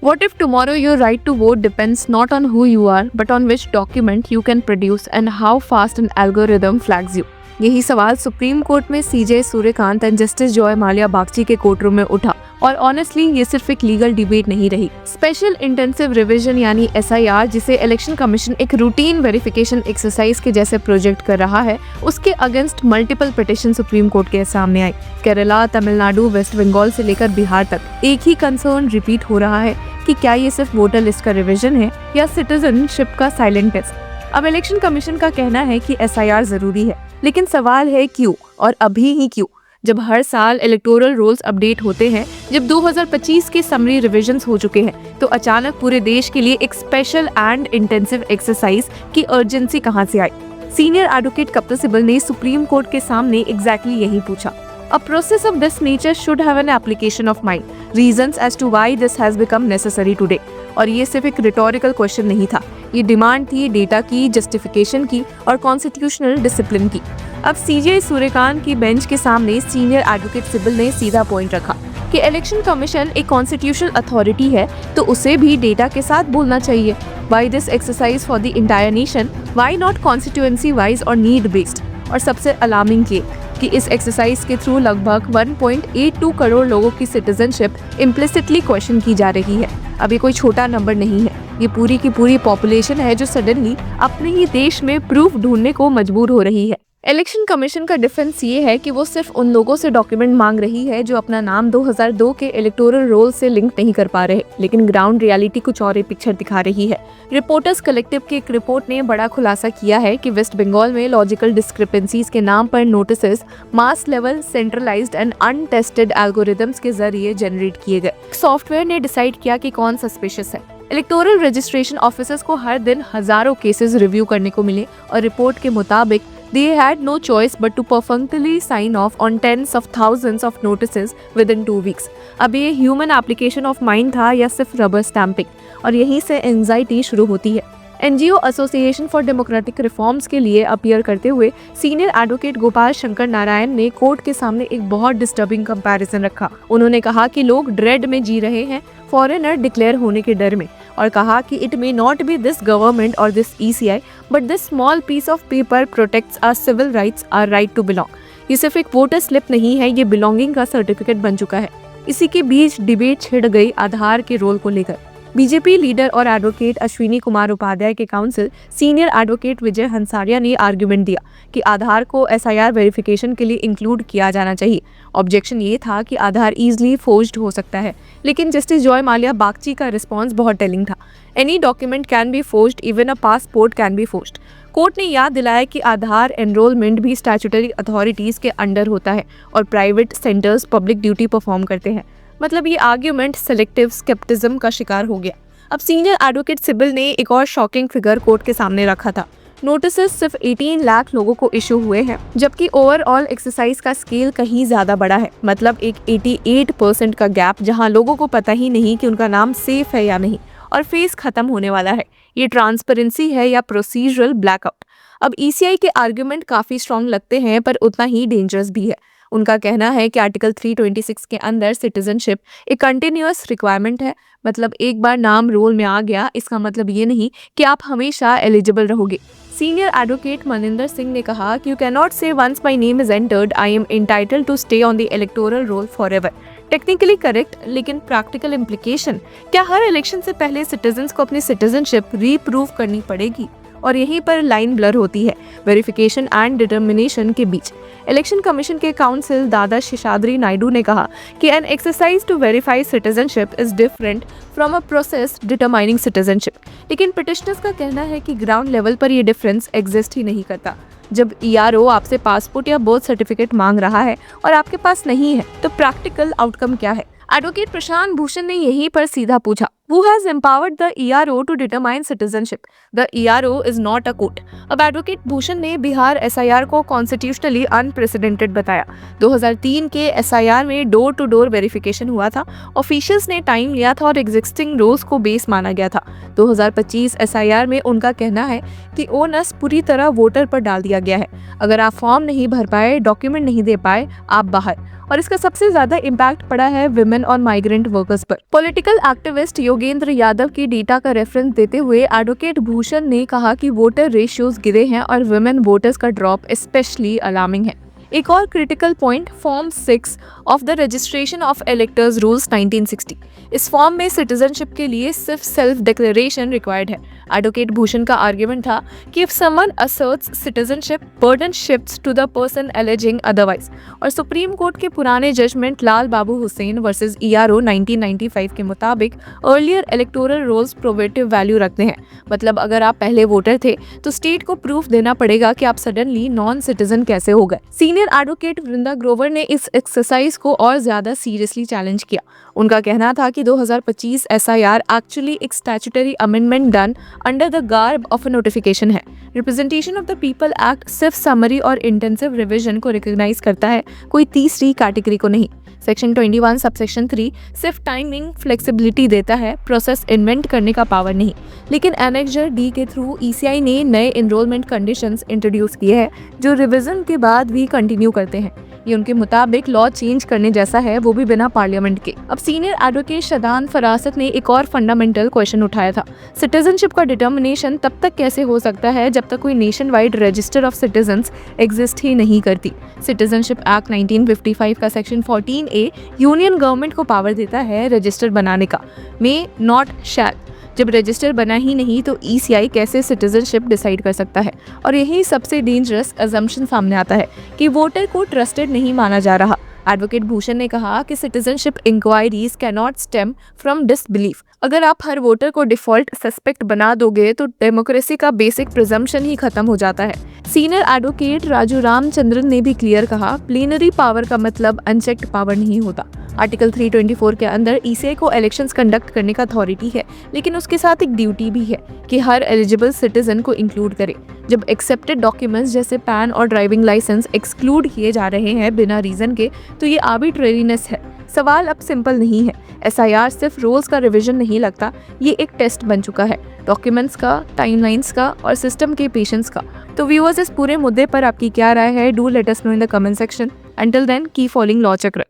What if tomorrow your right to vote depends not on who you are, but on which document you can produce and how fast an algorithm flags you? यही सवाल supreme court में CJ Suryakant and justice Joymalya Bagchi के courtroom में उठा और honestly ये सिर्फ एक लीगल डिबेट नहीं रही। स्पेशल इंटेंसिव रिवीजन यानी SIR, जिसे इलेक्शन कमीशन एक रूटीन वेरिफिकेशन एक्सरसाइज के जैसे प्रोजेक्ट कर रहा है, उसके against multiple petition supreme court के सामने आई। केरला, तमिलनाडु, वेस्ट बंगाल से लेकर बिहार तक एक ही कंसर्न रिपीट हो रहा है कि क्या ये सिर्फ वोटर लिस्ट का रिवीजन है या सिटीजनशिप का साइलेंट टेस्ट। अब इलेक्शन कमीशन का कहना है कि SIR जरूरी है, लेकिन सवाल है क्यों और अभी ही क्यों, जब हर साल इलेक्टोरल रोल्स अपडेट होते हैं, जब 2025 के समरी रिविजन्स हो चुके हैं, तो अचानक पूरे देश के लिए एक स्पेशल एंड इंटेंसिव एक्सरसाइज की अर्जेंसी कहां से आई? सीनियर एडवोकेट कपिल सिब्बल ने सुप्रीम कोर्ट के सामने एग्जैक्टली यही पूछा। A process of this nature should have an application of mind, reasons as to why this has become necessary today। और ये सिर्फ एक रिटोरिकल क्वेश्चन नहीं था, ये डिमांड थी डेटा की, जस्टिफिकेशन की और कॉन्स्टिट्यूशनल डिसिप्लिन की। अब सीजे सूर्यकांत की बेंच के सामने सीनियर एडवोकेट सिब्बल ने सीधा पॉइंट रखा कि इलेक्शन कमीशन एक कॉन्स्टिट्यूशनल अथॉरिटी है, तो उसे भी डेटा के साथ बोलना चाहिए। Why this exercise for the entire nation? Why not constituency wise और need based? और सबसे अलार्मिंग ये कि इस एक्सरसाइज के थ्रू लगभग 1.82 करोड़ लोगों की सिटीजनशिप इम्प्लिसिटली क्वेश्चन की जा रही है। अब ये कोई छोटा नंबर नहीं है, ये पूरी की पूरी पॉपुलेशन है जो सडनली अपने ही देश में प्रूफ ढूंढने को मजबूर हो रही है। इलेक्शन कमीशन का डिफेंस ये है कि वो सिर्फ उन लोगों से डॉक्यूमेंट मांग रही है जो अपना नाम 2002 के इलेक्टोरल रोल से लिंक नहीं कर पा रहे, लेकिन ग्राउंड रियलिटी कुछ और ही पिक्चर दिखा रही है। रिपोर्टर्स कलेक्टिव की एक रिपोर्ट ने बड़ा खुलासा किया है कि वेस्ट बंगाल में लॉजिकल डिस्क्रिपेंसीज के नाम पर notices mass level centralised and untested algorithms के जरिए जनरेट किए गए। सॉफ्टवेयर ने डिसाइड किया कि कौन सस्पिशियस है। इलेक्टोरल रजिस्ट्रेशन ऑफिसर्स को हर दिन हजारों केसेस रिव्यू करने को मिले और रिपोर्ट के मुताबिक they had no choice but to perfunctorily sign off on tens of thousands of notices within 2 weeks। अब ये ह्यूमन एप्लीकेशन ऑफ माइंड था या सिर्फ रबर स्टैंपिंग? और यहीं से एंजाइटी शुरू होती है। NGO association for democratic reforms के लिए अपीयर करते हुए सीनियर एडवोकेट गोपाल शंकर नारायण ने कोर्ट के सामने एक बहुत डिस्टर्बिंग कंपैरिजन रखा। उन्होंने कहा कि लोग ड्रेड में जी रहे हैं, फॉरेनर डिक्लेयर होने के डर में, और कहा कि it may not be this government और this ECI but this small piece of paper protects our civil rights, our right to belong. ये सिर्फ एक वोटर स्लिप नहीं है, ये बिलोंगिंग का सर्टिफिकेट बन चुका है। इसी के बीच डिबेट छिड़ गई आधार के रोल को लेकर। बीजेपी लीडर और एडवोकेट अश्विनी कुमार उपाध्याय के काउंसिल सीनियर एडवोकेट विजय हंसारिया ने आर्गुमेंट दिया कि आधार को SIR वेरिफिकेशन के लिए इंक्लूड किया जाना चाहिए। ऑब्जेक्शन ये था कि आधार इजीली फोर्ज्ड हो सकता है, लेकिन जस्टिस जॉय माल्या बागची का रिस्पॉन्स बहुत टेलिंग था। Any document can be forged, even a passport can be forged. Court ने याद दिलाया कि आधार एनरोलमेंट भी स्टैट्यूटरी अथॉरिटीज के अंडर होता है और private centres public duty perform करते हैं। मतलब ये आर्ग्यूमेंट सेलेक्टिव स्केप्टिज्म का शिकार हो गया। अब सीनियर एडवोकेट सिब्बल ने एक और शॉकिंग फिगर कोर्ट के सामने रखा था। नोटिसेस सिर्फ 18 लाख लोगों को इशू हुए हैं, जबकि ओवरऑल एक्सरसाइज का स्केल कहीं ज्यादा बड़ा है। मतलब एक 88% का गैप, जहां लोगों को पता ही नहीं कि उनका नाम सेफ है या नहीं और फेस खत्म होने वाला है। ये ट्रांसपेरेंसी है या प्रोसीजरल ब्लैकआउट? अब ECI के आर्ग्यूमेंट काफी स्ट्रॉन्ग लगते हैं, पर उतना ही डेंजरस भी है। उनका कहना है कि आर्टिकल 326 के अंदर सिटीजनशिप एक कंटिन्यूअस रिक्वायरमेंट है। मतलब एक बार नाम रोल में आ गया, इसका मतलब ये नहीं कि आप हमेशा एलिजिबल रहोगे। सीनियर एडवोकेट मनिंदर सिंह ने कहा कि you can not say once my name is entered I am entitled to stay on the electoral roll for ever. Technically correct, लेकिन प्रैक्टिकल इम्प्लीकेशन क्या हर इलेक्शन से पहले सिटीजन्स को अपनी सिटीजनशिप रीप्रूव करनी पड़ेगी? और यहीं पर लाइन ब्लर होती है वेरिफिकेशन एंड डिटर्मिनेशन के बीच। इलेक्शन कमीशन के काउंसिल दादा शेषाद्री नायडू ने कहा कि an exercise to verify citizenship is different from a process determining citizenship. लेकिन पिटिशनर्स का कहना है कि ग्राउंड लेवल पर ये डिफरेंस एग्जिस्ट ही नहीं करता। जब ERO आपसे पासपोर्ट या बर्थ सर्टिफिकेट मांग रहा है और आपके पास नहीं है, तो प्रैक्टिकल आउटकम क्या है? एडवोकेट प्रशांत भूषण ने यहीं पर सीधा पूछा, Who has empowered the ERO to determine citizenship? The ERO is not a court। अब एडवोकेट भूषण ने बिहार SIR को कॉन्स्टिट्यूशनली अनप्रेसिडेंटेड बताया। 2003 के SIR में डोर टू डोर वेरिफिकेशन हुआ था, ऑफिशियल्स ने टाइम लिया था और एग्जिस्टिंग रूल्स को बेस माना गया था। 2025 SIR में उनका कहना है कि ओनस पूरी तरह वोटर पर डाल दिया गया है। अगर आप फॉर्म नहीं भर पाए, डॉक्यूमेंट नहीं दे पाए, आप बाहर। और इसका सबसे ज्यादा इम्पैक्ट पड़ा है विमेन और माइग्रेंट वर्कर्स पर। पॉलिटिकल एक्टिविस्ट योगेंद्र यादव की डेटा का रेफरेंस देते हुए एडवोकेट भूषण ने कहा कि वोटर रेशियोज गिरे हैं और विमेन वोटर्स का ड्रॉप स्पेशली अलार्मिंग है। एक और critical point form 6 of the registration of electors rules 1960। इस फॉर्म में सिटीजनशिप के लिए सिर्फ सेल्फ डिक्लेरेशन रिक्वायर्ड है। एडवोकेट भूषण का आर्ग्यूमेंट था कि if someone asserts citizenship, burden shifts to the person alleging otherwise. और सुप्रीम कोर्ट के पुराने judgement Lal Babu Hussain versus ERO 1995 के मुताबिक earlier electoral rolls probative value रखते हैं। मतलब अगर आप पहले वोटर थे तो स्टेट को प्रूफ देना पड़ेगा कि आप सडनली नॉन सिटीजन कैसे हो गए। सीनियर एडवोकेट वृंदा ग्रोवर ने इस एक्सरसाइज को और ज्यादा सीरियसली चैलेंज किया। उनका कहना था कि 2025 SIR एक्चुअली एक statutory amendment done under the garb of a notification है। Representation of the people act सिर्फ समरी और इंटेंसिव रिवीजन को रिकॉग्नाइज करता है, कोई तीसरी कैटेगरी को नहीं। सेक्शन 21 सबसेक्शन 3 सिर्फ टाइमिंग फ्लेक्सिबिलिटी देता है, प्रोसेस इन्वेंट करने का पावर नहीं। लेकिन एनेक्जर D के थ्रू ECI ने नए एनरोलमेंट कंडीशंस इंट्रोड्यूस किए हैं जो रिवीजन के बाद भी कंटिन्यू करते हैं। ये उनके मुताबिक लॉ चेंज करने जैसा है, वो भी बिना पार्लियामेंट के। अब सीनियर एडवोकेट शदान फरासत ने एक और फंडामेंटल क्वेश्चन उठाया था। सिटीजनशिप का डिटर्मिनेशन तब तक कैसे हो सकता है जब तक कोई nation wide register of citizens exist ही नहीं करती। सिटीजनशिप एक्ट 1955 का सेक्शन 14A यूनियन गवर्नमेंट को पावर देता है रजिस्टर बनाने का, मे नॉट शैल। जब रजिस्टर बना ही नहीं तो ECI कैसे सिटीजनशिप डिसाइड कर सकता है। और यही सबसे डेंजरस अजम्पशन सामने आता है कि वोटर को ट्रस्टेड नहीं माना जा रहा। एडवोकेट भूषण ने कहा कि citizenship inquiries can not stem from disbelief. अगर आप हर वोटर को डिफॉल्ट सस्पेक्ट बना दोगे तो डेमोक्रेसी का बेसिक प्रिजम्पशन ही खत्म हो जाता है। सीनियर एडवोकेट राजू रामचंद्रन ने भी क्लियर कहा, प्लीनरी पावर का मतलब अनचेक्ड पावर नहीं होता। आर्टिकल 324 के अंदर ECI को इलेक्शंस कंडक्ट करने का अथॉरिटी है, लेकिन उसके साथ एक ड्यूटी भी है कि हर एलिजिबल सिटीजन को इंक्लूड करे। जब एक्सेप्टेड डॉक्यूमेंट्स जैसे पैन और ड्राइविंग लाइसेंस एक्सक्लूड किए जा रहे हैं बिना रीजन के, तो ये आर्बिट्रेरीनेस है। सवाल अब सिंपल नहीं है। SIR सिर्फ रूल्स का रिवीजन नहीं लगता, ये एक टेस्ट बन चुका है, डॉक्यूमेंट्स का, टाइमलाइंस का और सिस्टम के पेशेंस का। तो व्यूअर्स, इस पूरे मुद्दे पर आपकी क्या राय है? Do let us know in the comment section. Until then keep following law चक्र।